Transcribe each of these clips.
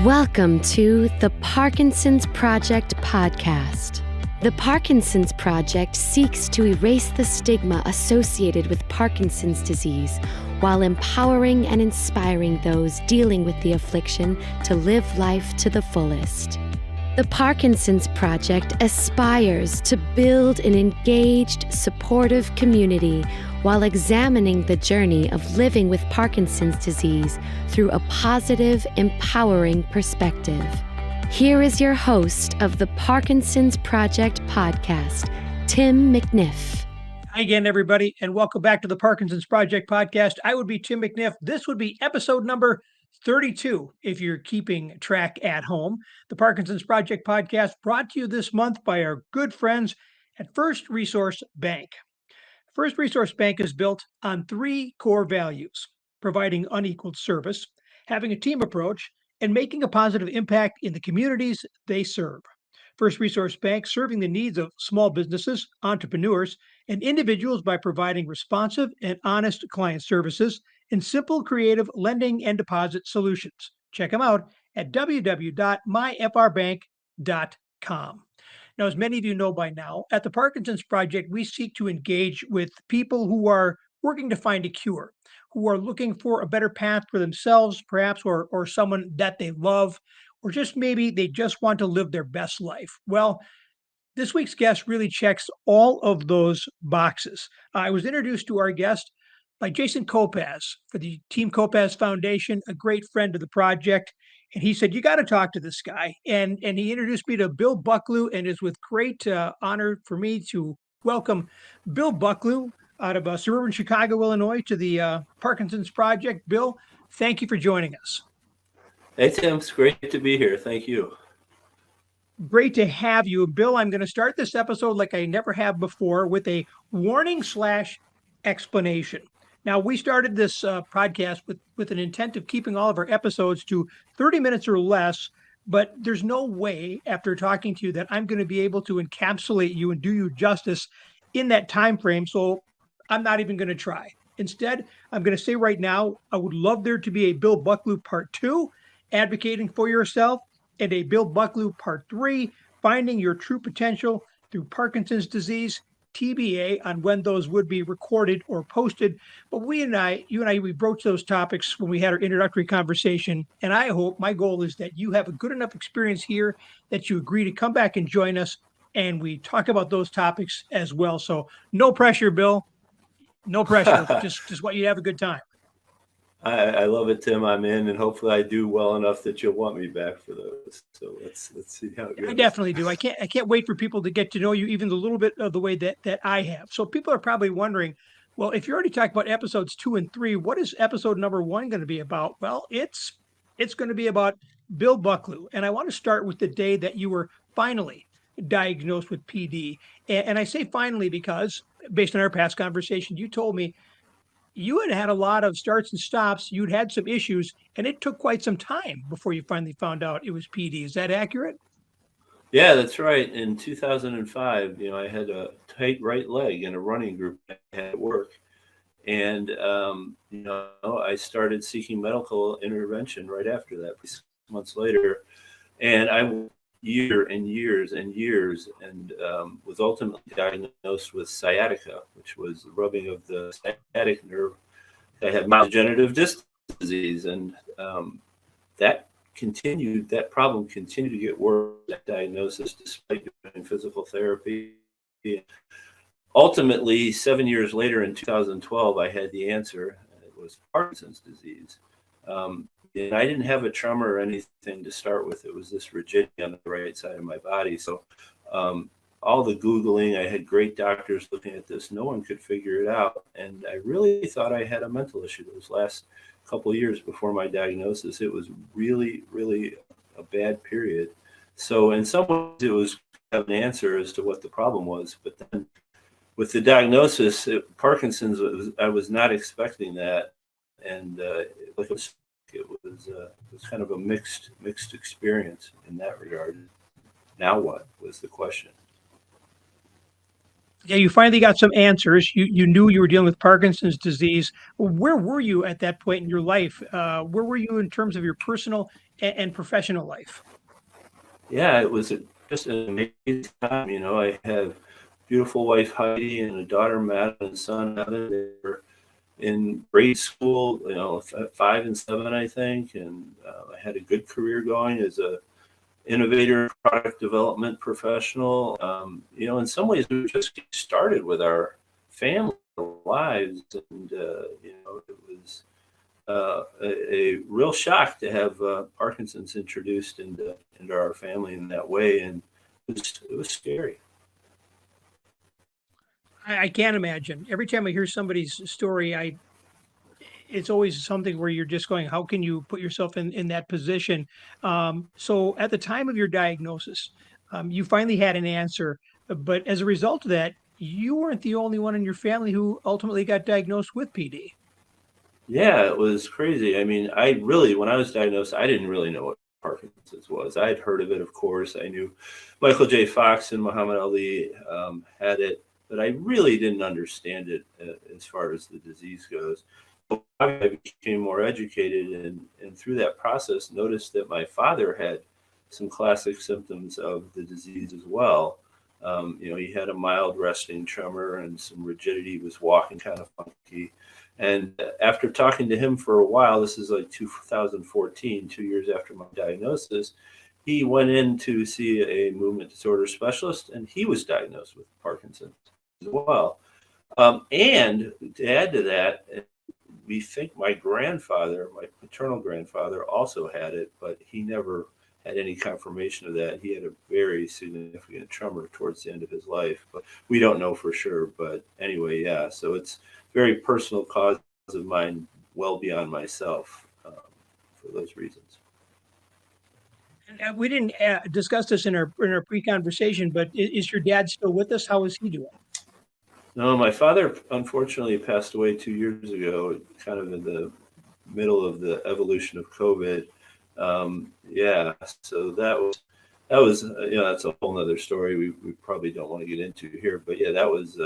Welcome to the Parkinson's Project podcast. The Parkinson's Project seeks to erase the stigma associated with Parkinson's disease while empowering and inspiring those dealing with the affliction to live life to the fullest. The Parkinson's Project aspires to build an engaged, supportive community while examining the journey of living with Parkinson's disease through a positive, empowering perspective. Here is your host of the Parkinson's Project podcast, Tim McNiff. Hi again, everybody, and welcome back to the Parkinson's Project podcast. I would be Tim McNiff. This would be episode number 32, if you're keeping track at home. The Parkinson's Project podcast brought to you this month by our good friends at First Resource Bank. First Resource Bank is built on three core values: providing unequaled service, having a team approach, and making a positive impact in the communities they serve. First Resource Bank serving the needs of small businesses, entrepreneurs, and individuals by providing responsive and honest client services and simple, creative lending and deposit solutions. Check them out at www.myfrbank.com. Now, as many of you know by now, at the Parkinson's Project, we seek to engage with people who are working to find a cure, who are looking for a better path for themselves, perhaps, or someone that they love, or just maybe they just want to live their best life. Well, this week's guest really checks all of those boxes. I was introduced to our guest by Jason Kopacz for the Team Kopacz Foundation, a great friend of the project. And he said, you got to talk to this guy. And he introduced me to Bill Bucklew, and it's with great honor for me to welcome Bill Bucklew out of suburban Chicago, Illinois, to the Parkinson's Project. Bill, thank you for joining us. Hey, Tim, it's great to be here. Thank you. Great to have you. Bill, I'm going to start this episode like I never have before with a warning/explanation. Now, we started this podcast with an intent of keeping all of our episodes to 30 minutes or less, but there's no way after talking to you that I'm going to be able to encapsulate you and do you justice in that time frame, so I'm not even going to try. Instead, I'm going to say right now, I would love there to be a Bill Bucklew Part 2, advocating for yourself, and a Bill Bucklew Part 3, finding your true potential through Parkinson's disease. TBA on when those would be recorded or posted. But you and I, we broached those topics when we had our introductory conversation. And my goal is that you have a good enough experience here that you agree to come back and join us and we talk about those topics as well. So no pressure, Bill. No pressure. just want you to have a good time. I love it, Tim. I'm in, and hopefully I do well enough that you'll want me back for those. So let's see how it goes. I definitely do. I can't wait for people to get to know you even a little bit of the way that I have. So people are probably wondering, well, if you already talked about episodes 2 and 3, what is episode number 1 going to be about? Well, it's going to be about Bill Bucklew, and I want to start with the day that you were finally diagnosed with PD. And I say finally because, based on our past conversation, you told me you had a lot of starts and stops. You'd had some issues, and it took quite some time before you finally found out it was PD. Is that accurate? Yeah, that's right. In 2005, I had a tight right leg in a running group I had at work. And, I started seeking medical intervention right after that, 6 months later. And I years and years and years, and was ultimately diagnosed with sciatica, which was the rubbing of the sciatic nerve. I had degenerative disc disease, and that problem continued to get worse, that diagnosis, despite doing physical therapy. Ultimately, 7 years later in 2012, I had the answer. It was Parkinson's disease. And I didn't have a tremor or anything to start with. It was this rigidity on the right side of my body. So all the Googling, I had great doctors looking at this. No one could figure it out. And I really thought I had a mental issue those last couple of years before my diagnosis. It was really, really a bad period. So in some ways, it was an answer as to what the problem was. But then with the diagnosis, Parkinson's, I was not expecting that. And it was kind of a mixed experience in that regard. Now what was the question? Yeah, you finally got some answers. You knew you were dealing with Parkinson's disease. Where were you at that point in your life? Where were you in terms of your personal and professional life? Yeah, it was just an amazing time. I have beautiful wife Heidi and a daughter Madeline and son Evan. They were in grade school, 5 and 7, I think, and I had a good career going as a innovator, product development professional. In some ways, we were just getting started with our family lives, and it was a real shock to have Parkinson's introduced into our family in that way, and it was scary. I can't imagine. Every time I hear somebody's story, it's always something where you're just going, how can you put yourself in that position? So at the time of your diagnosis, you finally had an answer, but as a result of that, you weren't the only one in your family who ultimately got diagnosed with PD. Yeah, it was crazy. I mean, when I was diagnosed, I didn't really know what Parkinson's was. I had heard of it, of course. I knew Michael J. Fox and Muhammad Ali had it, but I really didn't understand it as far as the disease goes. I became more educated, and through that process, noticed that my father had some classic symptoms of the disease as well. He had a mild resting tremor and some rigidity, was walking kind of funky. And after talking to him for a while, this is like 2014, 2 years after my diagnosis, he went in to see a movement disorder specialist, and he was diagnosed with Parkinson's as well. And to add to that, we think my grandfather, my paternal grandfather, also had it, but he never had any confirmation of that. He had a very significant tremor towards the end of his life, but we don't know for sure. But anyway, yeah, so it's very personal cause of mine, well beyond myself, for those reasons. We didn't discuss this in our pre-conversation, but is your dad still with us? How is he doing? No, my father unfortunately passed away 2 years ago, kind of in the middle of the evolution of COVID. Yeah, so that's a whole nother story. We probably don't want to get into here, but yeah, that was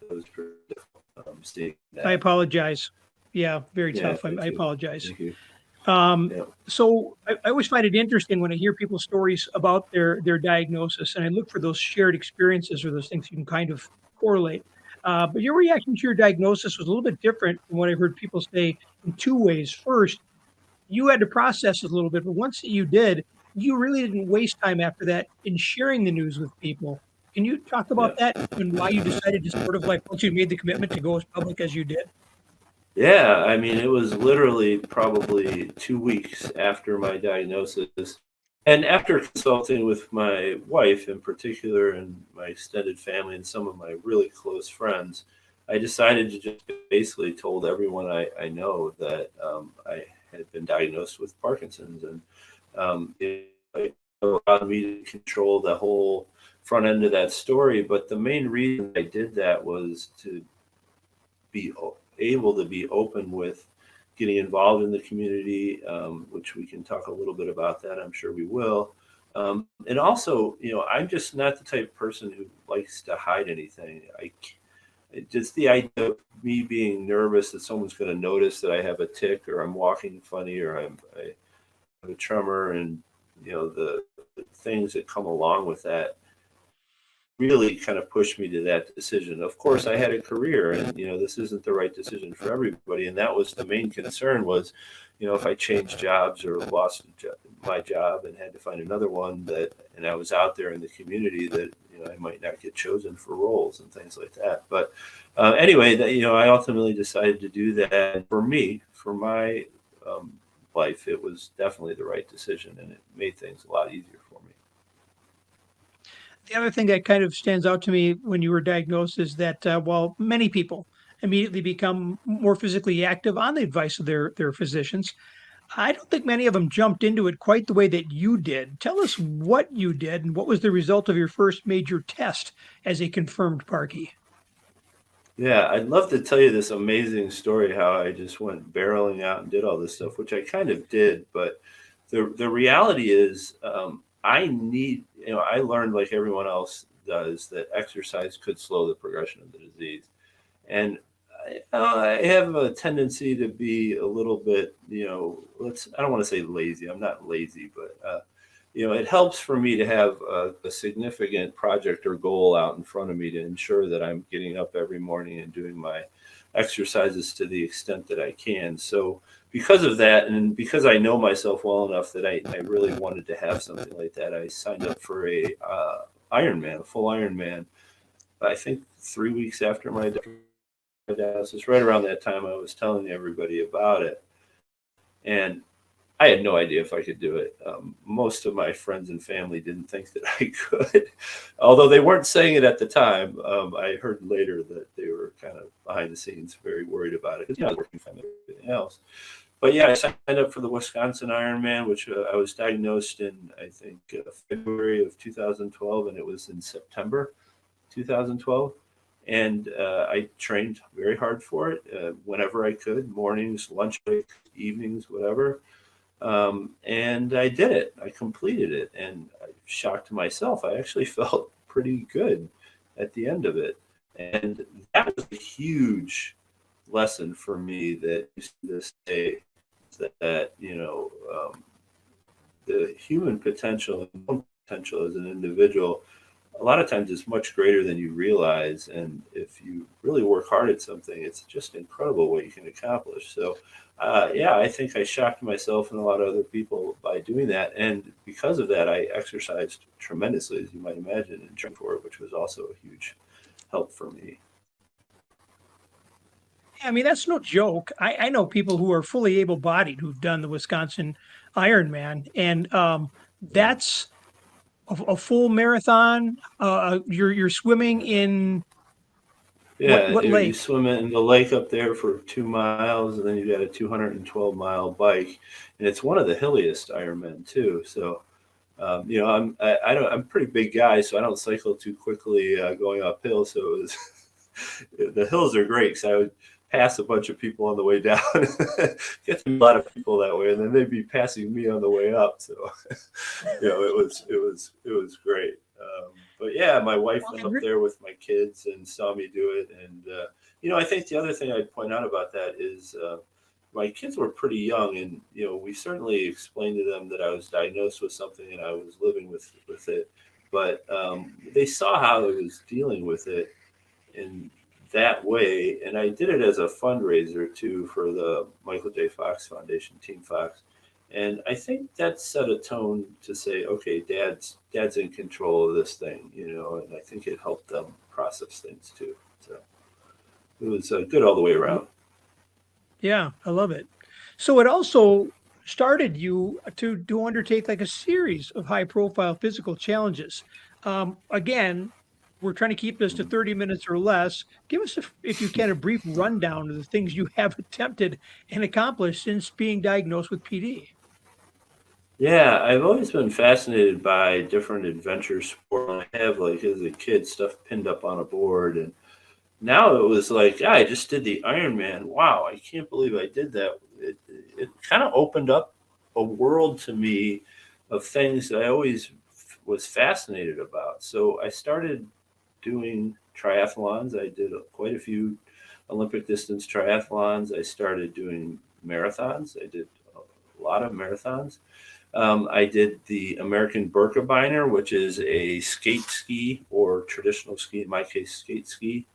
pretty difficult, seeing I that. apologize. Yeah, very Yeah, tough. I thank you, apologize. thank you. Yeah, So I always find it interesting when I hear people's stories about their diagnosis, and I look for those shared experiences or those things you can kind of correlate. But your reaction to your diagnosis was a little bit different from what I've heard people say in two ways. First, you had to process it a little bit, but once you did, you really didn't waste time after that in sharing the news with people. Can you talk about yeah. that and why you decided to sort of like once you made the commitment to go as public as you did? Yeah, I mean, it was literally probably 2 weeks after my diagnosis. And after consulting with my wife in particular and my extended family and some of my really close friends, I decided to just basically told everyone I know that I had been diagnosed with Parkinson's. And it allowed me to control the whole front end of that story. But the main reason I did that was to be able to be open with getting involved in the community, which we can talk a little bit about that. I'm sure we will. And also, I'm just not the type of person who likes to hide anything. Just the idea of me being nervous that someone's going to notice that I have a tick or I'm walking funny or I have a tremor, and the things that come along with that really kind of pushed me to that decision. Of course, I had a career, and this isn't the right decision for everybody, and that was the main concern. Was, if I changed jobs or lost my job and had to find another one, and I was out there in the community, that I might not get chosen for roles and things like that. But anyway, I ultimately decided to do that. And for me, for my life, it was definitely the right decision, and it made things a lot easier for me. The other thing that kind of stands out to me when you were diagnosed is that while many people immediately become more physically active on the advice of their physicians, I don't think many of them jumped into it quite the way that you did. Tell us what you did and what was the result of your first major test as a confirmed Parky. Yeah, I'd love to tell you this amazing story how I just went barreling out and did all this stuff, which I kind of did. But the reality is, I learned like everyone else does, that exercise could slow the progression of the disease. And I have a tendency to be a little bit, I don't want to say lazy. I'm not lazy, but, it helps for me to have a significant project or goal out in front of me to ensure that I'm getting up every morning and doing my exercises to the extent that I can. So because of that, and because I know myself well enough that I really wanted to have something like that, I signed up for a Ironman, a full Ironman. I think 3 weeks after my diagnosis, right around that time, I was telling everybody about it, and I had no idea if I could do it. Most of my friends and family didn't think that I could, although they weren't saying it at the time. I heard later that they were kind of behind the scenes very worried about it because, I was working from everything else. But yeah, I signed up for the Wisconsin Ironman, which I was diagnosed in, I think, February of 2012, and it was in September 2012. And I trained very hard for it whenever I could, mornings, lunch break, evenings, whatever. And I did it. I completed it, and I shocked myself. I actually felt pretty good at the end of it. And that was a huge lesson for me that to this day, that the human potential and potential as an individual a lot of times is much greater than you realize. And if you really work hard at something, it's just incredible what you can accomplish. So yeah, I think I shocked myself and a lot of other people by doing that. And because of that, I exercised tremendously, as you might imagine, and trained for it, which was also a huge help for me. I mean, that's no joke. I know people who are fully able-bodied who've done the Wisconsin Ironman, and that's a full marathon. You're swimming in Yeah, what you lake? swim in the lake up there for 2 miles, and then you got a 212-mile bike, and it's one of the hilliest Ironman too. So, I'm a pretty big guy, so I don't cycle too quickly going uphill. So it was, the hills are great because I would pass a bunch of people on the way down, get a lot of people that way, and then they'd be passing me on the way up. So, it was great. But yeah, my wife Well, went up there with my kids and saw me do it. And, I think the other thing I'd point out about that is my kids were pretty young. And, we certainly explained to them that I was diagnosed with something and I was living with it. But they saw how I was dealing with it in that way. And I did it as a fundraiser too for the Michael J. Fox Foundation, Team Fox. And I think that set a tone to say, okay, dad's in control of this thing, and I think it helped them process things too. So it was good all the way around. Yeah, I love it. So it also started you to undertake like a series of high-profile physical challenges. Again, we're trying to keep this to 30 minutes or less. Give us, if you can, a brief rundown of the things you have attempted and accomplished since being diagnosed with PD. Yeah, I've always been fascinated by different adventure sports. I have, like, as a kid, stuff pinned up on a board, and now it was like, yeah, I just did the Ironman. Wow, I can't believe I did that. It kind of opened up a world to me of things that I always was fascinated about. So I started doing triathlons. I did quite a few Olympic distance triathlons. I started doing marathons. I did a lot of marathons. I did the American Birkebeiner, which is a skate ski or traditional ski, in my case, skate ski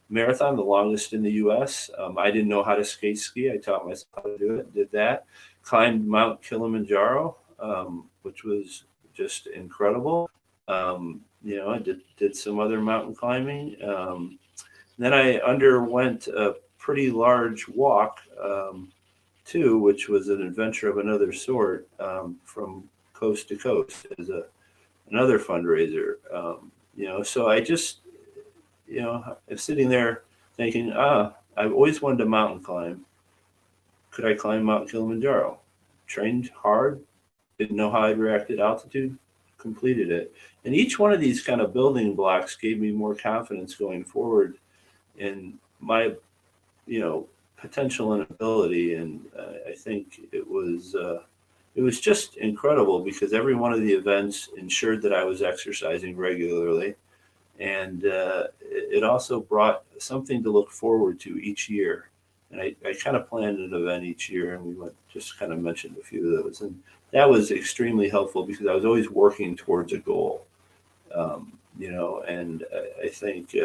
marathon, the longest in the U.S. I didn't know how to skate ski. I taught myself how to do it, did that. Climbed Mount Kilimanjaro, which was just incredible. I did some other mountain climbing. Then I underwent a pretty large walk too, which was an adventure of another sort, from coast to coast as another fundraiser. So I just, I'm sitting there thinking, I've always wanted to mountain climb. Could I climb Mount Kilimanjaro? Trained hard, didn't know how I'd react at altitude, completed it. And each one of these kind of building blocks gave me more confidence going forward in my, potential and ability. And I think it was just incredible because every one of the events ensured that I was exercising regularly. And it also brought something to look forward to each year. And I kind of planned an event each year, and we went, just kind of mentioned a few of those. And that was extremely helpful because I was always working towards a goal, and I think,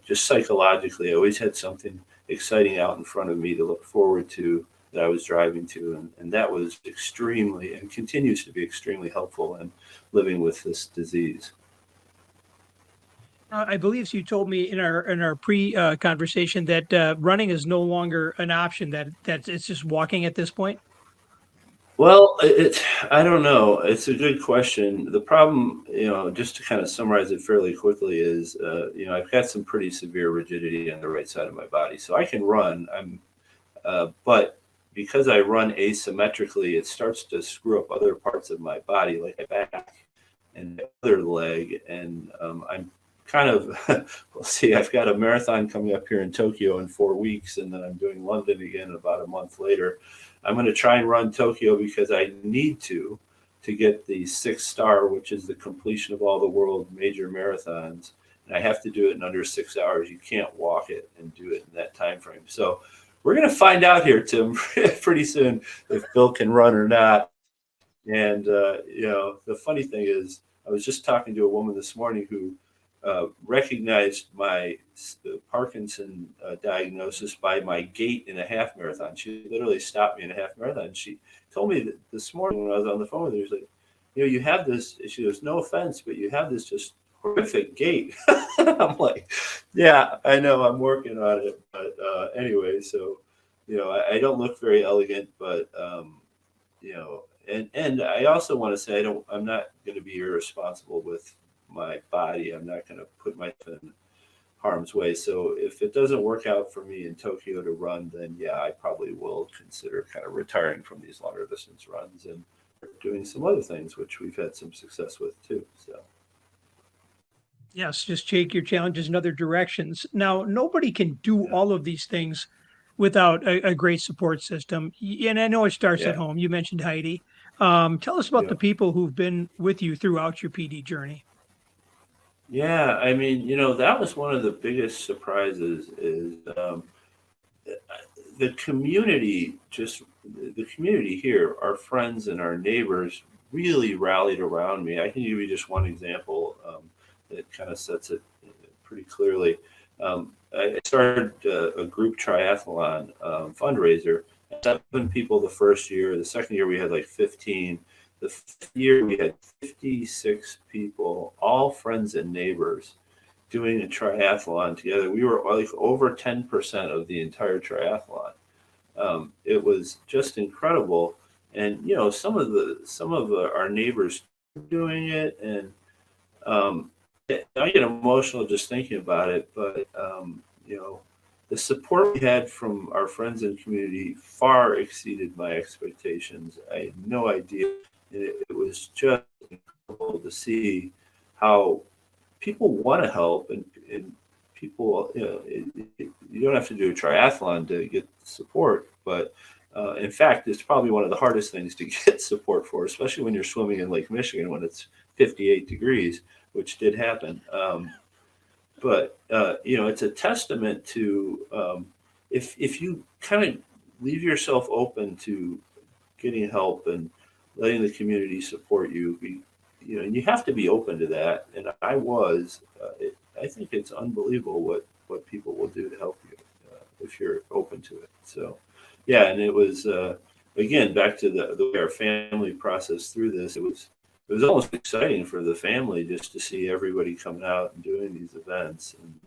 just psychologically, I always had something exciting out in front of me to look forward to that I was driving to. And that was extremely and continues to be extremely helpful in living with this disease. I believe you told me in our pre conversation that running is no longer an option. That it's just walking at this point. Well, I don't know. It's a good question. The problem, just to kind of summarize it fairly quickly is, I've got some pretty severe rigidity on the right side of my body. So I can run. But because I run asymmetrically, it starts to screw up other parts of my body, like my back and my other leg. And I'm kind of, we'll see, I've got a marathon coming up here in Tokyo in 4 weeks, and then I'm doing London again about a month later. I'm going to try and run Tokyo because I need to get the 6-star, which is the completion of all the world major marathons. And I have to do it in under 6 hours. You can't walk it and do it in that time frame. So we're going to find out here, Tim, pretty soon if Bill can run or not. And, the funny thing is, I was just talking to a woman this morning who recognized my Parkinson diagnosis by my gait in a half marathon. She literally stopped me in a half marathon. She told me that this morning when I was on the phone with her, she was like, you have this, she goes, no offense, but you have this just horrific gait. I'm like, yeah, I know, I'm working on it. But anyway, so, I don't look very elegant, but, and I also want to say, I'm not going to be irresponsible with my body. I'm not going to put myself in harm's way. So if it doesn't work out for me in Tokyo to run, then yeah, I probably will consider kind of retiring from these longer distance runs and doing some other things, which we've had some success with too. So Yes, just take your challenges in other directions. Now, nobody can do yeah, all of these things without a great support system. And I know it starts at yeah, home. You mentioned Heidi. Tell us about yeah. the people who've been with you throughout your PD journey. Yeah, I mean, that was one of the biggest surprises is the community, just the community here, our friends and our neighbors really rallied around me. I can give you just one example that kind of sets it pretty clearly. I started a group triathlon fundraiser. 7 people the first year. The second year we had like 15. The fifth year we had 56 people, all friends and neighbors, doing a triathlon together. We were like over 10% of the entire triathlon. It was just incredible, and some of our neighbors doing it, and um, I get emotional just thinking about it. But the support we had from our friends and community far exceeded my expectations. I had no idea. It was just incredible to see how people want to help, and people, you don't have to do a triathlon to get support, but in fact, it's probably one of the hardest things to get support for, especially when you're swimming in Lake Michigan when it's 58 degrees, which did happen. But it's a testament to if you kind of leave yourself open to getting help and letting the community support you, and you have to be open to that. And I was. I think it's unbelievable what people will do to help you if you're open to it. So, yeah, and it was again back to the way our family processed through this. It was almost exciting for the family just to see everybody coming out and doing these events, and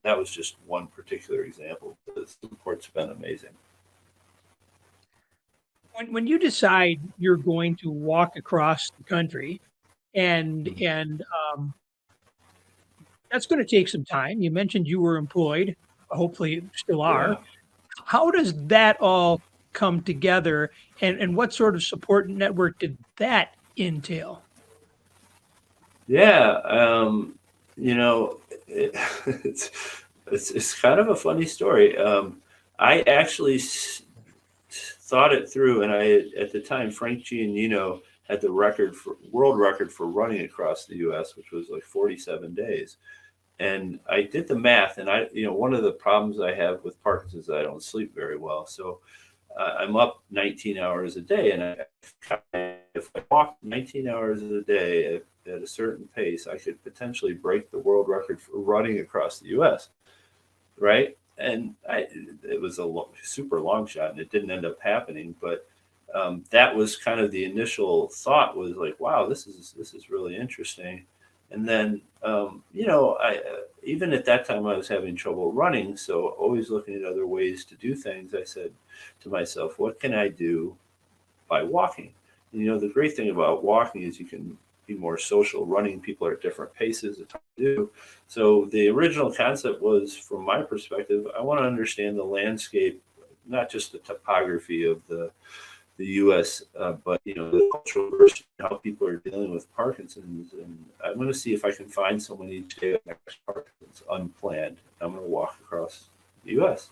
that was just one particular example. The support's been amazing. When you decide you're going to walk across the country, and that's going to take some time. You mentioned you were employed, hopefully still are. Yeah. How does that all come together, and what sort of support network did that entail? Yeah, it, it's, it's kind of a funny story. I actually thought it through, and at the time Frank Giannino had the world record for running across the U.S., which was like 47 days. And I did the math, and one of the problems I have with Parkinson's is I don't sleep very well. So I'm up 19 hours a day, and if I walk 19 hours a day at a certain pace, I could potentially break the world record for running across the U.S. Right? And it was a super long shot, and it didn't end up happening. But that was kind of the initial thought, was like, wow, this is really interesting. And then, I even at that time I was having trouble running, so always looking at other ways to do things. I said to myself, what can I do by walking? And, the great thing about walking is you can be more social. Running, people are at different paces. It's hard to do. So the original concept was, from my perspective, I want to understand the landscape, not just the topography of the U.S., but the cultural diversity, how people are dealing with Parkinson's, and I'm going to see if I can find someone each day with Parkinson's unplanned. I'm going to walk across the U.S.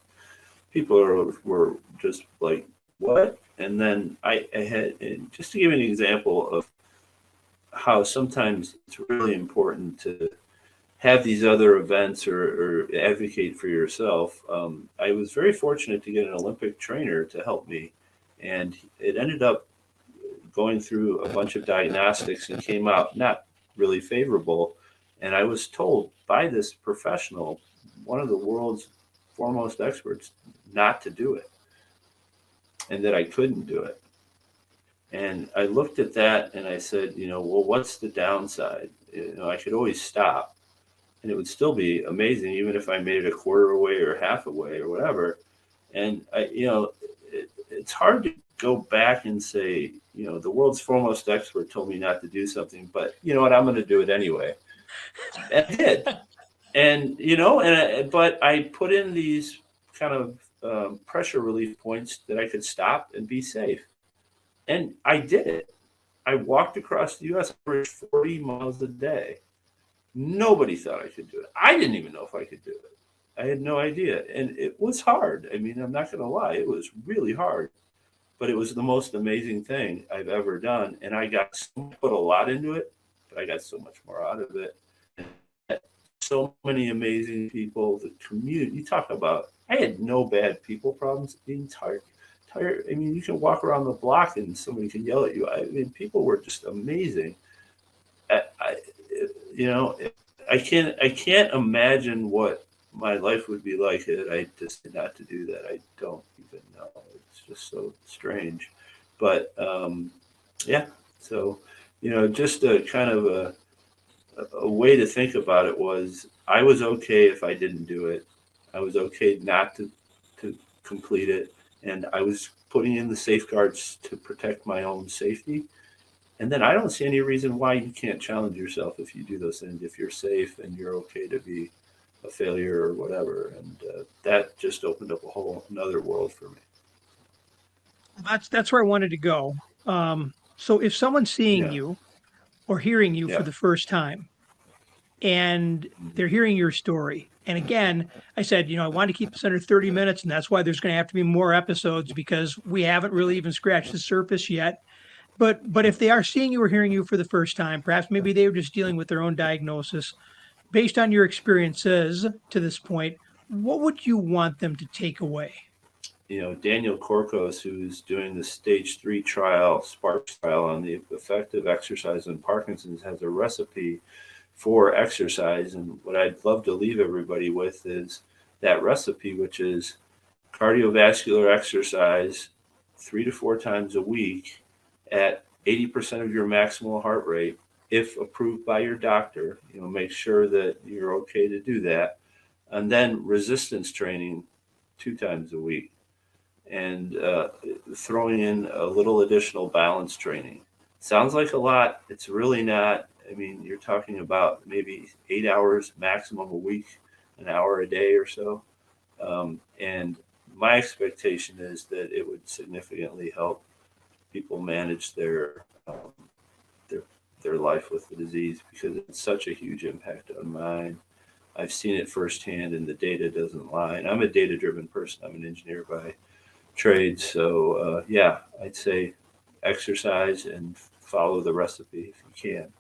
People were just like, what? And then I had, and just to give you an example of how sometimes it's really important to have these other events or advocate for yourself. I was very fortunate to get an Olympic trainer to help me, and it ended up going through a bunch of diagnostics and came out not really favorable. And I was told by this professional, one of the world's foremost experts, not to do it, and that I couldn't do it. And I looked at that and I said, well, what's the downside? I could always stop, and it would still be amazing, even if I made it a quarter away or half away or whatever. And it's hard to go back and say, the world's foremost expert told me not to do something, but you know what, I'm going to do it anyway. And I did. And, but I put in these kind of pressure relief points that I could stop and be safe. And I did it. I walked across the U.S. average 40 miles a day. Nobody thought I could do it. I didn't even know if I could do it. I had no idea. And it was hard. I mean, I'm not going to lie. It was really hard. But it was the most amazing thing I've ever done. And I put a lot into it, but I got so much more out of it. And so many amazing people, the community. You talk about, I had no bad people problems the entire. I mean, you can walk around the block and somebody can yell at you. I mean, people were just amazing. I can't imagine what my life would be like had I decided not to do that. I don't even know. It's just so strange. But yeah, so just a kind of a way to think about it was, I was okay if I didn't do it. I was okay not to complete it. And I was putting in the safeguards to protect my own safety. And then I don't see any reason why you can't challenge yourself if you do those things, if you're safe and you're okay to be a failure or whatever. And that just opened up a whole another world for me. That's where I wanted to go. So if someone's seeing you or hearing you for the first time, and they're hearing your story. And again, I said, I want to keep this under 30 minutes, and that's why there's going to have to be more episodes, because we haven't really even scratched the surface yet. But if they are seeing you or hearing you for the first time, perhaps maybe they were just dealing with their own diagnosis. Based on your experiences to this point, what would you want them to take away? Daniel Korkos, who's doing the stage 3 trial, SPARK trial, on the effect of exercise in Parkinson's, has a recipe for exercise. And what I'd love to leave everybody with is that recipe, which is cardiovascular exercise 3 to 4 times a week at 80% of your maximal heart rate, if approved by your doctor. Make sure that you're okay to do that. And then resistance training 2 times a week, and throwing in a little additional balance training. Sounds like a lot. It's really not. I mean, you're talking about maybe 8 hours maximum a week, an hour a day or so. And my expectation is that it would significantly help people manage their life with the disease, because it's such a huge impact on mine. I've seen it firsthand, and the data doesn't lie. And I'm a data-driven person. I'm an engineer by trade. So I'd say exercise and follow the recipe if you can.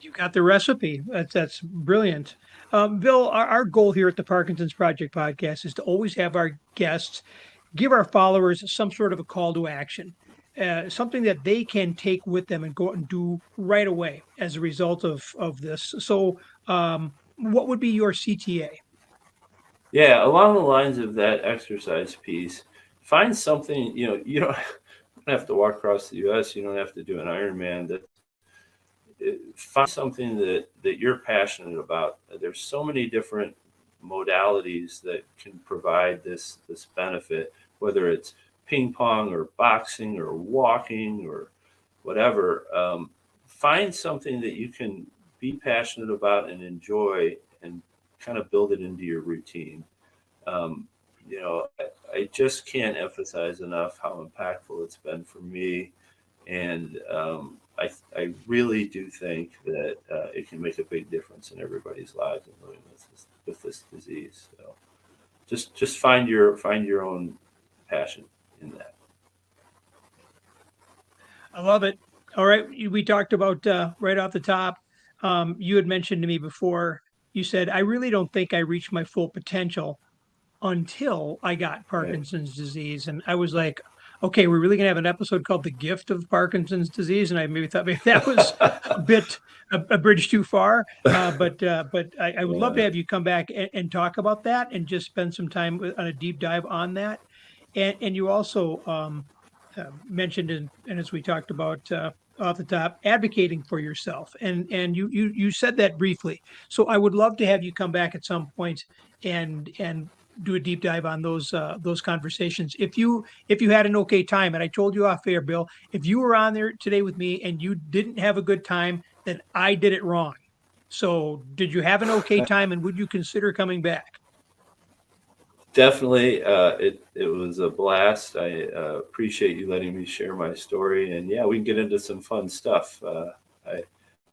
You got the recipe. That's brilliant. Bill, our goal here at the Parkinson's Project podcast is to always have our guests give our followers some sort of a call to action, something that they can take with them and go out and do right away as a result of this. So, what would be your CTA? Yeah, along the lines of that exercise piece, find something, you don't have to walk across the US, you don't have to do an Ironman. Find something that you're passionate about. There's so many different modalities that can provide this benefit, whether it's ping pong or boxing or walking or whatever. Find something that you can be passionate about and enjoy, and kind of build it into your routine. Um, I just can't emphasize enough how impactful it's been for me, and I really do think that it can make a big difference in everybody's lives in living with this disease. So just find your own passion in that. I love it. All right. We talked about right off the top. You had mentioned to me before, you said, I really don't think I reached my full potential until I got Right. Parkinson's disease. And I was like, okay, we're really going to have an episode called The Gift of Parkinson's Disease. And I maybe thought maybe that was a bit a bridge too far. But I would love to Yeah. have you come back and talk about that and just spend some time on a deep dive on that. And you also mentioned, and as we talked about off the top, advocating for yourself. And you said that briefly. So I would love to have you come back at some point and do a deep dive on those conversations. If you had an okay time, and I told you off air, Bill, if you were on there today with me and you didn't have a good time, then I did it wrong. So did you have an okay time, and would you consider coming back? Definitely, it was a blast. I appreciate you letting me share my story, and yeah, we can get into some fun stuff. I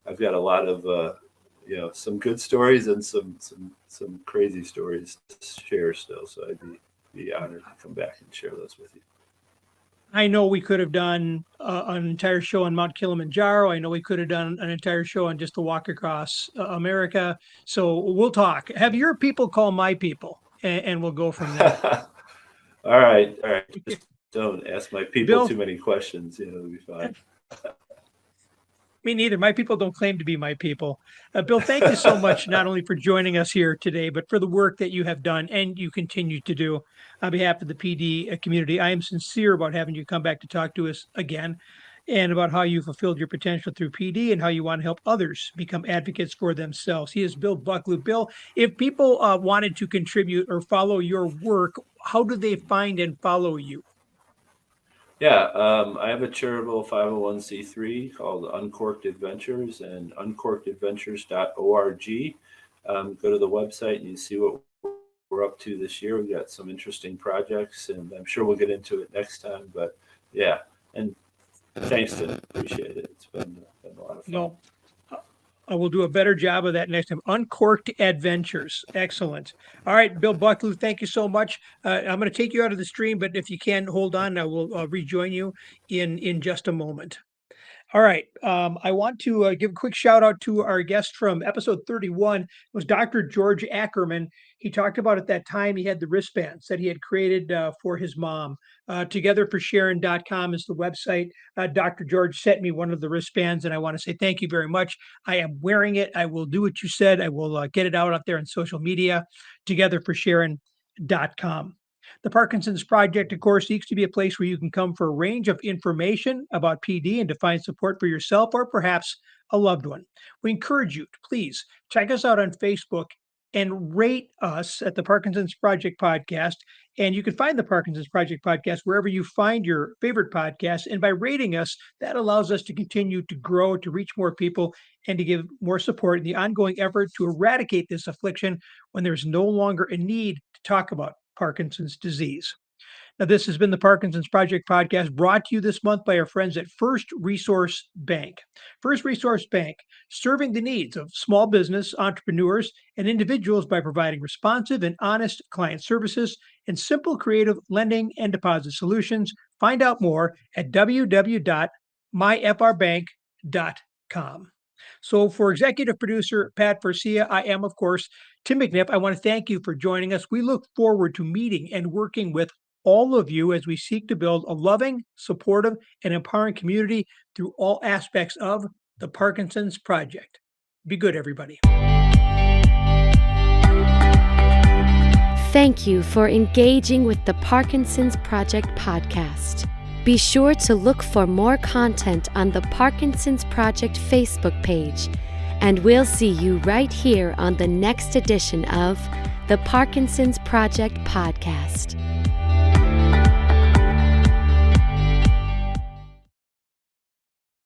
I've got a lot of some good stories and some crazy stories to share still. So I'd be honored to come back and share those with you. I know we could have done an entire show on Mount Kilimanjaro. I know we could have done an entire show on just the walk across America. So we'll talk. Have your people call my people, and we'll go from there. All right. Just don't ask my people Bill, too many questions. It'll be fine. me neither. My people don't claim to be my people. Bill, thank you so much, not only for joining us here today, but for the work that you have done and you continue to do on behalf of the PD community. I am sincere about having you come back to talk to us again, and about how you fulfilled your potential through PD and how you want to help others become advocates for themselves. He is Bill Bucklew. Bill, if people wanted to contribute or follow your work, how do they find and follow you? Yeah, I have a charitable 501c3 called Uncorked Adventures, and uncorkedadventures.org. Go to the website and you see what we're up to this year. We've got some interesting projects, and I'm sure we'll get into it next time. But yeah, and thanks, Tim. Appreciate it. It's been a lot of fun. No, I will do a better job of that next time. Uncorked Adventures. Excellent. All right, Bill Bucklew, thank you so much. I'm going to take you out of the stream, but if you can hold on, I will rejoin you in just a moment. All right. I want to give a quick shout out to our guest from episode 31. It was Dr. George Ackerman. He talked about at that time he had the wristbands that he had created for his mom. Togetherforsharon.com is the website. Dr. George sent me one of the wristbands, and I want to say thank you very much. I am wearing it. I will do what you said. I will get it out there on social media. Togetherforsharon.com. The Parkinson's Project, of course, seeks to be a place where you can come for a range of information about PD and to find support for yourself or perhaps a loved one. We encourage you to please check us out on Facebook and rate us at the Parkinson's Project Podcast. And you can find the Parkinson's Project Podcast wherever you find your favorite podcast. And by rating us, that allows us to continue to grow, to reach more people, and to give more support in the ongoing effort to eradicate this affliction when there's no longer a need to talk about Parkinson's disease. Now, this has been the Parkinson's Project podcast, brought to you this month by our friends at First Resource Bank. First Resource Bank, serving the needs of small business, entrepreneurs, and individuals by providing responsive and honest client services and simple, creative lending and deposit solutions. Find out more at www.myfrbank.com. So for executive producer Pat Garcia, I am, of course, Tim McNiff. I want to thank you for joining us. We look forward to meeting and working with all of you as we seek to build a loving, supportive, and empowering community through all aspects of the Parkinson's Project. Be good, everybody. Thank you for engaging with the Parkinson's Project podcast. Be sure to look for more content on the Parkinson's Project Facebook page, and we'll see you right here on the next edition of the Parkinson's Project podcast.